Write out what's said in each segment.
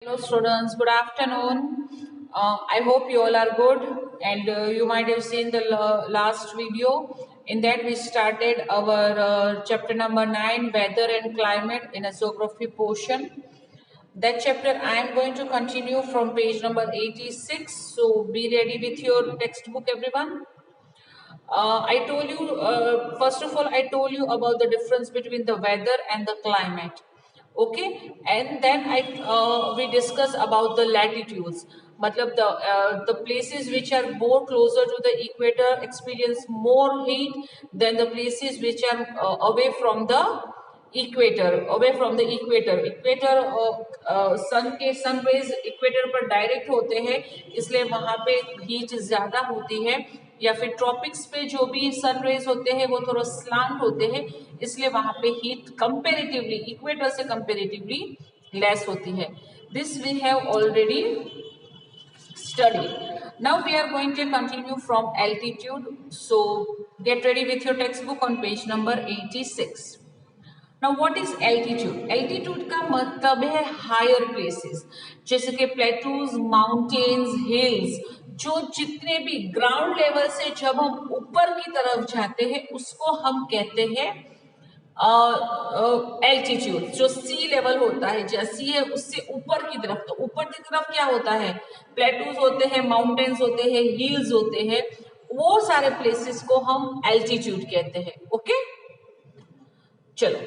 Hello students, good afternoon. I hope you all are good and you might have seen the last video. In that we started our chapter number 9, weather and climate in a geography portion. That chapter I am going to continue from page number 86. So be ready with your textbook everyone. I told you, first of all, I told you about the difference between the weather and the climate. Okay, and then we discuss about the latitudes. मतलब the places which are more closer to the equator experience more heat than the places which are away from the equator sun rays equator पर direct होते हैं, इसलिए वहां पे heat ज्यादा होती है। या फिर ट्रॉपिक्स पे जो भी सन रेज होते हैं वो थोड़ा स्लांट होते हैं, इसलिए वहां पे हीट कंपेरेटिवली इक्वेटर से कंपेरेटिवली लेस होती है। This we have already studied. Now we are going to continue from altitude. So get ready with your textbook on page number 86. Now what is altitude? Altitude का मतलब है higher places, जैसे कि plateaus, mountains, hills, जो जितने भी ground level से जब हम ऊपर की तरफ जाते हैं उसको हम कहते हैं एल्टीट्यूड। जो सी लेवल होता है, जैसे सी है उससे ऊपर की तरफ, तो ऊपर की तरफ क्या होता है, प्लेटूज होते हैं, माउंटेन्स होते हैं, हिल्स होते हैं, वो सारे प्लेसेस को हम एल्टीट्यूड कहते हैं। ओके, चलो,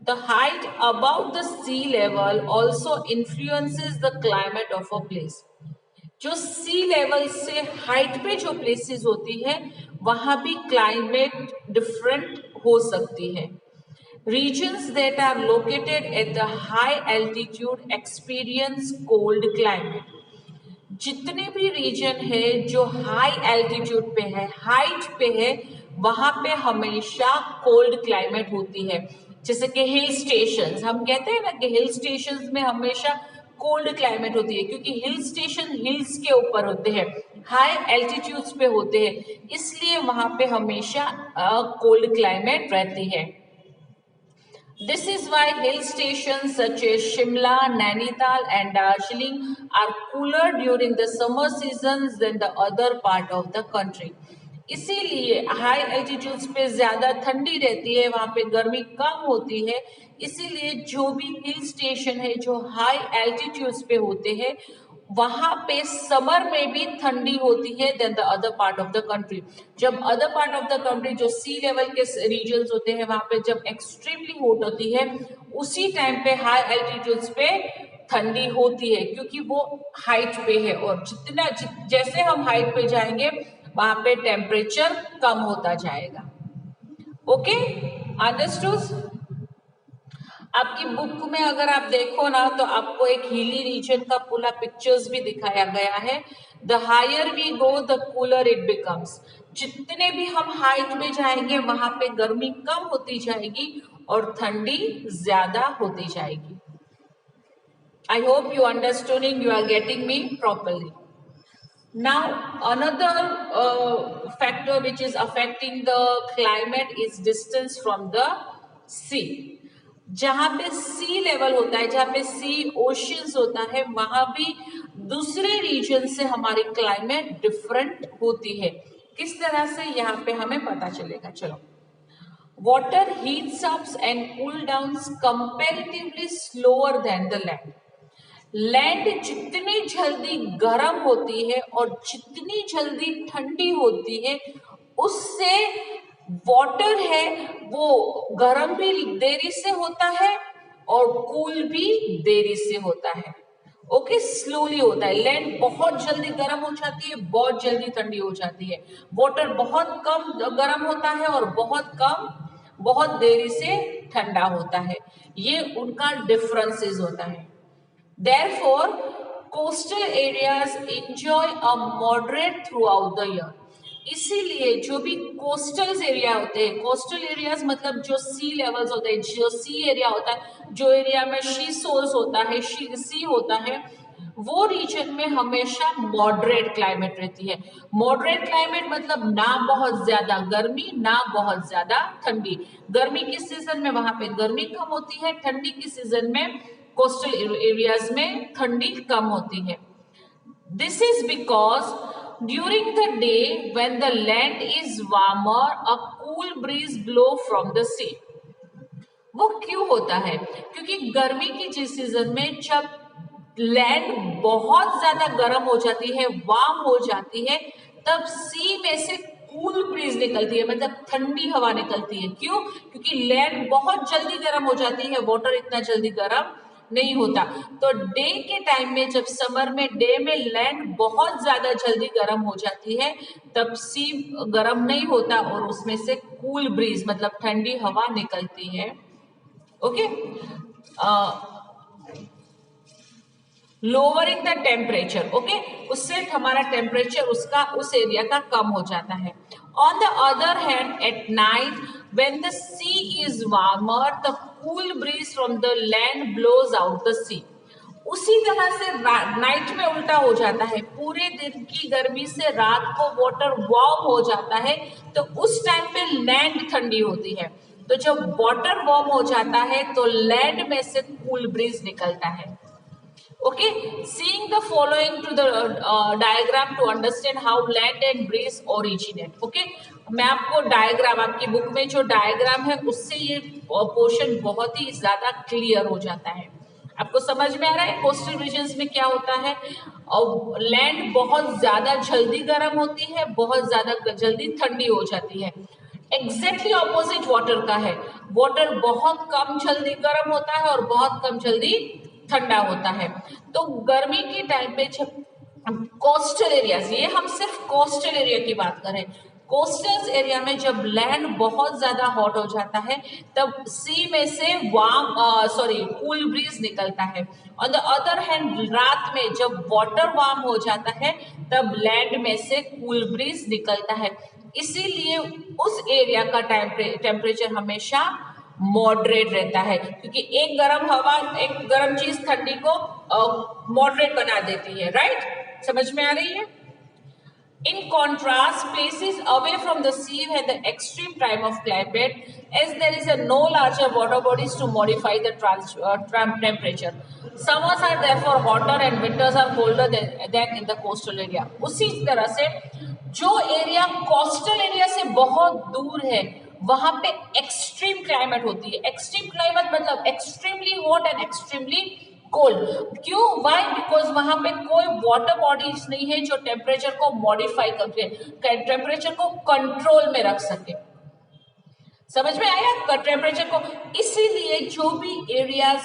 the height about the sea level also influences the climate of a place. जो सी लेवल से हाइट पे जो प्लेसेस होती है वहां भी क्लाइमेट डिफरेंट हो सकती है। Regions that are located at the high altitude experience cold climate. जितने भी रीजन है जो हाई एल्टीट्यूड पे है, हाइट पे है, वहां पे हमेशा कोल्ड क्लाइमेट होती है। जैसे कि हिल स्टेशंस, हम कहते हैं ना कि हिल स्टेशंस में हमेशा कोल्ड क्लाइमेट होती है, क्योंकि हिल स्टेशन हिल्स के ऊपर होते हैं, हाई एल्टीट्यूड्स पे होते हैं, इसलिए वहां पे हमेशा कोल्ड क्लाइमेट रहती है। This is why hill stations such as Shimla, Nainital and Darjeeling are cooler during the summer seasons than the other part of the country. इसीलिए हाई एल्टीट्यूड्स पे ज्यादा ठंडी रहती है, वहां पे गर्मी कम होती है, इसीलिए जो भी हिल स्टेशन है जो हाई एल्टीट्यूड्स पे होते हैं वहां पे समर में भी ठंडी होती है then the other part of the country. जब other part of the country जो सी लेवल के रीजन्स होते हैं वहां पे जब एक्सट्रीमली हॉट होती है, उसी टाइम पे हाई एल्टीट्यूड्स पे ठंडी होती है, क्योंकि वो हाइट पे है, और जैसे हम हाइट पे जाएंगे वहां पे टेम्परेचर कम होता जाएगा। Okay, understood? आपकी बुक में अगर आप देखो ना तो आपको एक हिली रीजन का पूरा पिक्चर्स भी दिखाया गया है। The higher we go the cooler it becomes. जितने भी हम हाइट में जाएंगे वहां पे गर्मी कम होती जाएगी और ठंडी ज्यादा होती जाएगी। I hope you understanding, you are getting me properly. Now another factor which is affecting the climate is distance from the sea. जहाँ पे सी लेवल होता है, जहाँ पे सी ओशियंस होता है, वहां भी दूसरे रीजन से हमारी क्लाइमेट डिफरेंट होती है। किस तरह से, यहाँ पे हमें पता चलेगा। चलो, water heats ups and cool downs comparatively slower then the land. Land जितनी जल्दी गर्म होती है और जितनी जल्दी ठंडी होती है, उससे वाटर है वो गर्म भी देरी से होता है और कूल भी देरी से होता है। ओके, स्लोली होता है। लैंड बहुत जल्दी गर्म हो जाती है, बहुत जल्दी ठंडी हो जाती है। वाटर बहुत कम गर्म होता है और बहुत देरी से ठंडा होता है। ये उनका डिफरेंसेस होता है। Therefore, coastal areas enjoy a moderate throughout the year. इसीलिए जो भी कोस्टल एरिया होते हैं, कोस्टल एरियाज मतलब जो सी लेवल्स होते हैं, जो सी एरिया होता है, जो एरिया में शी सोर्स होता है, सी होता है, वो रीजन में हमेशा मॉडरेट क्लाइमेट रहती है। मॉडरेट क्लाइमेट मतलब ना बहुत ज्यादा गर्मी ना बहुत ज्यादा ठंडी। गर्मी के सीजन में वहां पे गर्मी कम होती है, ठंडी के सीजन में कोस्टल एरियाज में ठंडी कम होती है। This is because during the day when the land is warmer a cool breeze blow from the sea. वो क्यों होता है? क्योंकि गर्मी की जिस सीजन में जब लैंड बहुत ज्यादा गर्म हो जाती है, वार्म हो जाती है, तब सी में से कूल ब्रीज निकलती है, मतलब ठंडी हवा निकलती है। क्यों? क्योंकि लैंड बहुत जल्दी गर्म हो जाती है, वाटर इतना जल्दी गर्म नहीं होता। तो डे के टाइम में, जब समर में डे में लैंड बहुत ज्यादा जल्दी गर्म हो जाती है, तब सी गर्म नहीं होता और उसमें से कूल ब्रीज मतलब ठंडी हवा निकलती है। Okay, lowering the temperature, okay, उससे हमारा टेम्परेचर उसका उस एरिया का कम हो जाता है। On the other hand at night when the sea is warmer the cool breeze from the land blows out the sea. उसी तरह से नाइट में उल्टा हो जाता है, पूरे दिन की गर्मी से रात को वाटर वार्म हो जाता है, तो उस टाइम पे लैंड ठंडी होती है। तो जब वाटर वार्म हो जाता है तो लैंड में से कूल ब्रीज निकलता है। Okay, seeing the following to the diagram to understand how land and breeze originate. Okay, मैं आपको डायग्राम, आपकी बुक में जो डायग्राम है उससे ये पोर्शन बहुत ही ज्यादा क्लियर हो जाता है। आपको समझ में आ रहा है कोस्टल रीजन्स में क्या होता है? और लैंड बहुत ज्यादा जल्दी गर्म होती है, बहुत ज्यादा जल्दी ठंडी हो जाती है। एग्जैक्टली ऑपोजिट वाटर का है, वाटर बहुत कम जल्दी गर्म होता है और बहुत कम जल्दी ठंडा होता है। तो गर्मी के टाइम पे जब कोस्टल एरियाज, ये हम सिर्फ कोस्टल एरिया की बात करें, कोस्टल एरिया में जब लैंड बहुत ज्यादा हॉट हो जाता है तब सी में से कूल ब्रीज निकलता है। ऑन द अदर हैंड रात में जब वाटर वार्म हो जाता है तब लैंड में से कूल ब्रीज निकलता है। इसीलिए उस एरिया का टेम्परेचर हमेशा मॉडरेट रहता है, क्योंकि एक गर्म हवा, एक गर्म चीज ठंडी को मॉडरेट बना देती है। राइट, समझ में आ रही है? In contrast, places away from the sea have the extreme time of climate, as there is a no larger water bodies to modify the temperature. Summers are therefore hotter and winters are colder than in the coastal area. उसी तरह से जो area coastal area से बहुत दूर है वहां पे एक्सट्रीम क्लाइमेट होती है। एक्सट्रीम क्लाइमेट मतलब extremely hot and extremely cold. क्यों? वाई? बिकॉज वहां पे कोई वाटर बॉडीज नहीं है जो टेम्परेचर को मॉडिफाई करके टेम्परेचर को कंट्रोल में रख सके। समझ में आया टेम्परेचर को? इसीलिए जो भी एरियाज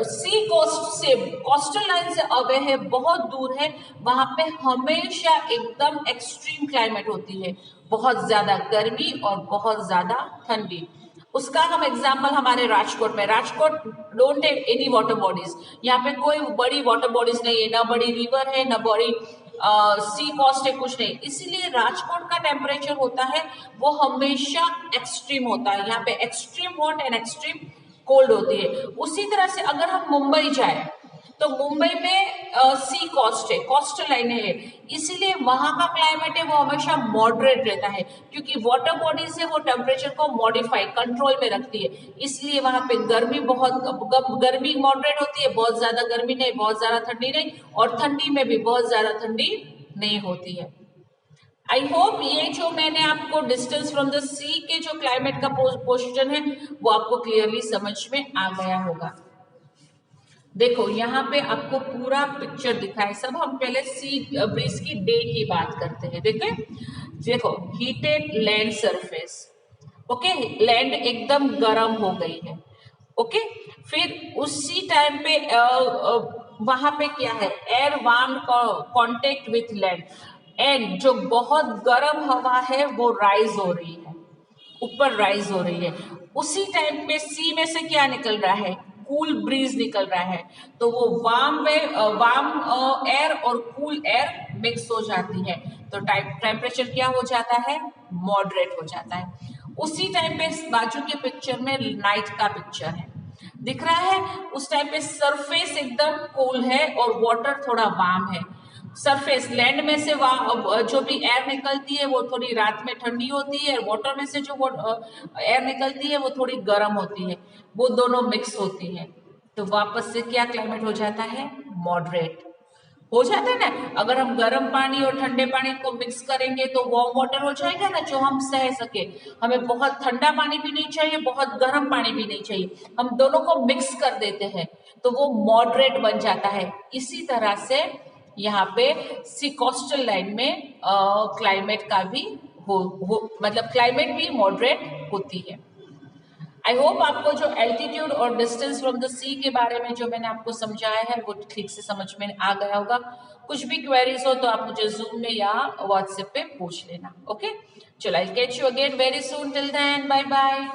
सी कोस्ट से, कोस्टल लाइन से अवे है, बहुत दूर है, वहां पे हमेशा एकदम एक्सट्रीम क्लाइमेट होती है, बहुत ज्यादा गर्मी और बहुत ज्यादा ठंडी। उसका हम एग्जाम्पल हमारे राजकोट में, Rajkot don't have any water bodies, यहाँ पे कोई बड़ी वाटर बॉडीज नहीं है, ना बड़ी रिवर है, ना बड़ी सी कोस्ट है, कुछ नहीं। इसीलिए राजकोट का टेम्परेचर होता है वो हमेशा एक्सट्रीम होता है, यहाँ पे extreme hot and extreme cold होती है। उसी तरह से अगर हम मुंबई जाए तो मुंबई में सी कोस्ट है, कोस्टल लाइन है, इसीलिए वहां का क्लाइमेट है वो हमेशा मॉडरेट रहता है, क्योंकि वाटर बॉडी से वो टेम्परेचर को मॉडिफाई, कंट्रोल में रखती है। इसलिए वहां पे गर्मी गर्मी मॉडरेट होती है, बहुत ज्यादा गर्मी नहीं, बहुत ज्यादा ठंडी नहीं, और ठंडी में भी बहुत ज्यादा ठंडी नहीं होती है। आई होप ये जो मैंने आपको डिस्टेंस फ्रॉम द सी के जो क्लाइमेट का पोर्शन है वो आपको क्लियरली समझ में आ गया होगा। देखो यहाँ पे आपको पूरा पिक्चर दिखा है सब। हम पहले सी ब्रीज की डे की बात करते हैं। देखो heated land surface, okay, land एकदम गर्म हो गई है, ओके। फिर उसी टाइम पे वहां पे क्या है, air warm contact with land, and जो बहुत गर्म हवा है वो राइज हो रही है, ऊपर राइज हो रही है। उसी टाइम पे सी में से क्या निकल रहा है, कूल ब्रीज निकल रहा है, तो वो वार्म एयर और कूल एयर मिक्स हो जाती है, तो टेम्परेचर क्या हो जाता है, मॉडरेट हो जाता है। उसी टाइम पे बाजू के पिक्चर में नाइट का पिक्चर है, दिख रहा है। उस टाइम पे सरफेस एकदम कूल है और वाटर थोड़ा वार्म है। सरफेस लैंड में से जो भी एयर निकलती है वो थोड़ी रात में ठंडी होती है, वाटर में से जो एयर निकलती है वो थोड़ी गर्म होती है, वो दोनों मिक्स होती है। तो वापस से क्या क्लाइमेट हो जाता है, मॉडरेट हो जाता है ना। अगर हम गर्म पानी और ठंडे पानी को मिक्स करेंगे तो वार्म वाटर हो जाएगा ना, जो हम सह सके। हमें बहुत ठंडा पानी भी नहीं चाहिए, बहुत गर्म पानी भी नहीं चाहिए, हम दोनों को मिक्स कर देते हैं तो वो मॉडरेट बन जाता है। इसी तरह से यहाँ पे सी कोस्टल लाइन में क्लाइमेट का भी मतलब क्लाइमेट भी मॉडरेट होती है। आई होप आपको जो एल्टीट्यूड और डिस्टेंस फ्रॉम द सी के बारे में जो मैंने आपको समझाया है वो ठीक से समझ में आ गया होगा। कुछ भी क्वेरीज हो तो आप मुझे जूम में या व्हाट्सएप पे पूछ लेना। ओके, चलो I catch you again very soon, till then bye bye.